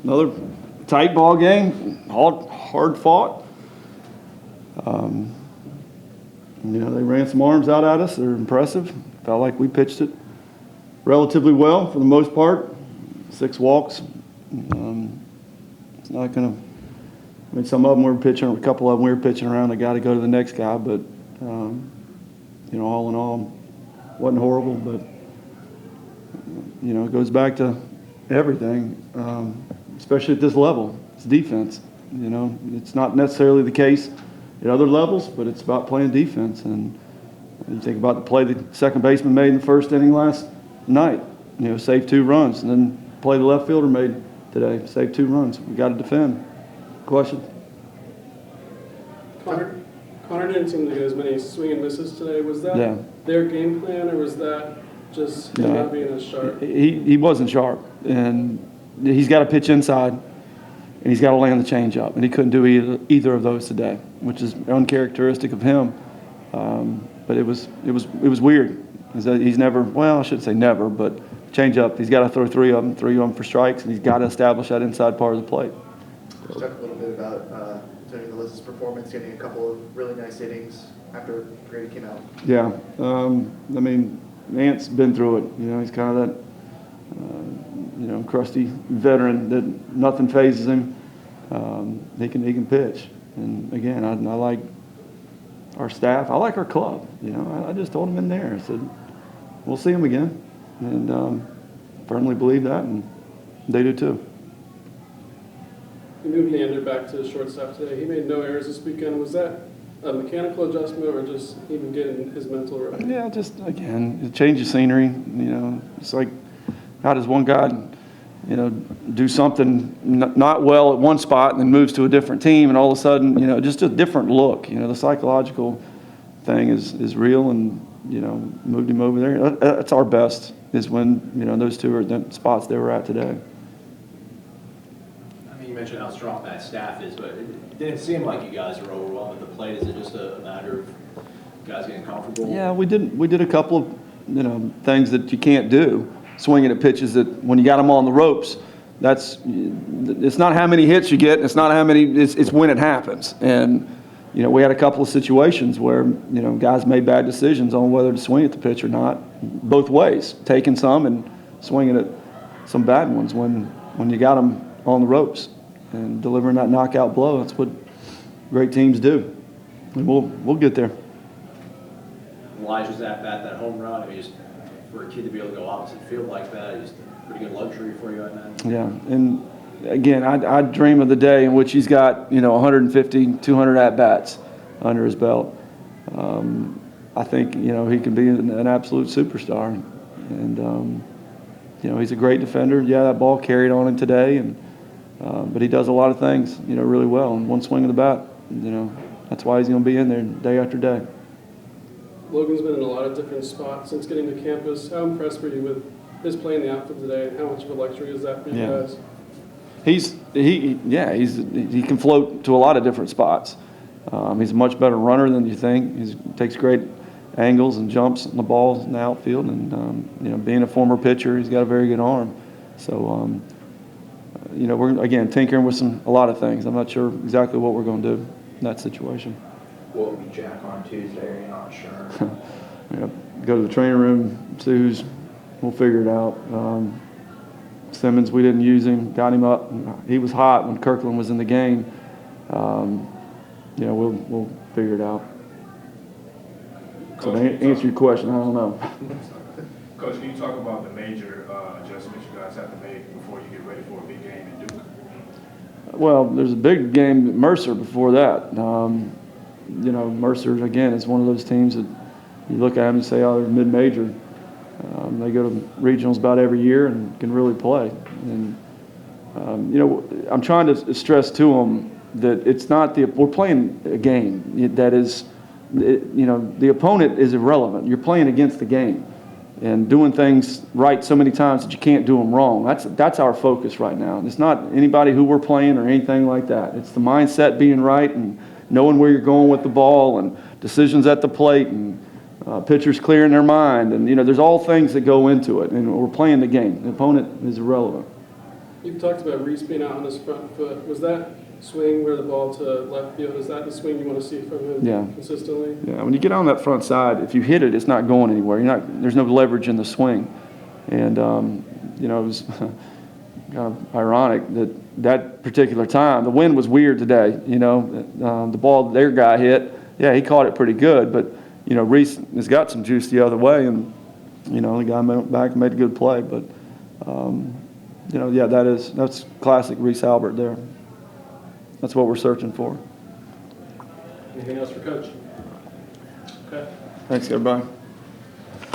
Another tight ball game, hard fought. They ran some arms out at us. They're impressive. Felt like we pitched it relatively well for the most part. 6 walks. It's not going to. I mean, some of them were pitching. A couple of them we were pitching around. They got to go to the next guy, but all in all, wasn't horrible. But it goes back to everything, especially at this level. It's defense. It's not necessarily the case at other levels, but it's about playing defense. And you think about the play the second baseman made in the first inning last night. Saved 2 runs, and then play the left fielder made today, saved 2 runs. We got to defend. Question? Connor didn't seem to get as many swing and misses today. Was that their game plan, or was that just not being as sharp? He wasn't sharp, and he's got to pitch inside, and he's got to land the changeup, and he couldn't do either of those today, which is uncharacteristic of him. But it was weird. He's never, well, I shouldn't say never, but changeup. He's got to throw 3 of them for strikes, and he's got to establish that inside part of the plate. Let's talk a little bit about Tony Noles' performance, getting a couple of really nice innings after Grady came out. Yeah, Ant's been through it. He's kind of that, crusty veteran that nothing phases him. He can pitch, and again, I like our staff. I like our club. I just told him in there. I said, we'll see him again, and firmly believe that, and they do too. You moved Leander back to shortstop today. He made no errors this weekend. Was that a mechanical adjustment or just even getting his mental right? Yeah, just, again, a change of scenery. It's like, how does one guy, do something not well at one spot and then moves to a different team, and all of a sudden, just a different look. The psychological thing is real, and, moved him over there. That's our best, is when, those 2 are the spots they were at today. You mentioned how strong that staff is, but it didn't seem like you guys were overwhelmed at the plate. Is it just a matter of guys getting comfortable? Yeah, we did a couple of things that you can't do. Swinging at pitches that when you got them on the ropes, it's not how many hits you get. It's not how many. It's when it happens. And we had a couple of situations where guys made bad decisions on whether to swing at the pitch or not, both ways, taking some and swinging at some bad ones when you got them on the ropes. And delivering that knockout blow, that's what great teams do. And we'll get there. Elijah's at bat, that home run, just for a kid to be able to go opposite field like that, just a pretty good luxury for you, I imagine. Yeah, and again, I dream of the day in which he's got 150, 200 at-bats under his belt. I think he can be an absolute superstar. And he's a great defender. Yeah, that ball carried on him today, but he does a lot of things, really well. And one swing of the bat, that's why he's going to be in there day after day. Logan's been in a lot of different spots since getting to campus. How impressed were you with his play in the outfield today, and how much of a luxury is that for you guys? He can float to a lot of different spots. He's a much better runner than you think. He takes great angles and jumps on the balls in the outfield, and being a former pitcher, he's got a very good arm. So we're again tinkering with a lot of things. I'm not sure exactly what we're going to do in that situation. Will it be Jack on Tuesday, or you're not sure? Go to the training room, see we'll figure it out. Simmons, we didn't use him, got him up. He was hot when Kirkland was in the game. We'll figure it out. So to answer your question, I don't know. Coach, can you talk about the major adjustments you guys have to make before you get ready for a big game in Duke? Well, there's a big game at Mercer before that. Mercer, again, is one of those teams that you look at them and say, oh, they're mid-major. They go to regionals about every year and can really play. And, I'm trying to stress to them that it's not we're playing a game that is, the opponent is irrelevant. You're playing against the game and doing things right so many times that you can't do them wrong. That's our focus right now. It's not anybody who we're playing or anything like that. It's the mindset being right and knowing where you're going with the ball and decisions at the plate and pitchers clearing their mind, and, there's all things that go into it, and we're playing the game. The opponent is irrelevant. You've talked about Reese being out on his front foot. Was that swing where the ball to left field, is that the swing you want to see from him Yeah. consistently? Yeah, when you get on that front side, if you hit it, it's not going anywhere. There's no leverage in the swing. And, it was kind of ironic that particular time, the wind was weird today, the ball their guy hit, yeah, he caught it pretty good, but, Reese has got some juice the other way, and, the guy went back and made a good play. But, yeah, that's classic Reese Albert there. That's what we're searching for. Anything else for Coach? Okay. Thanks, everybody.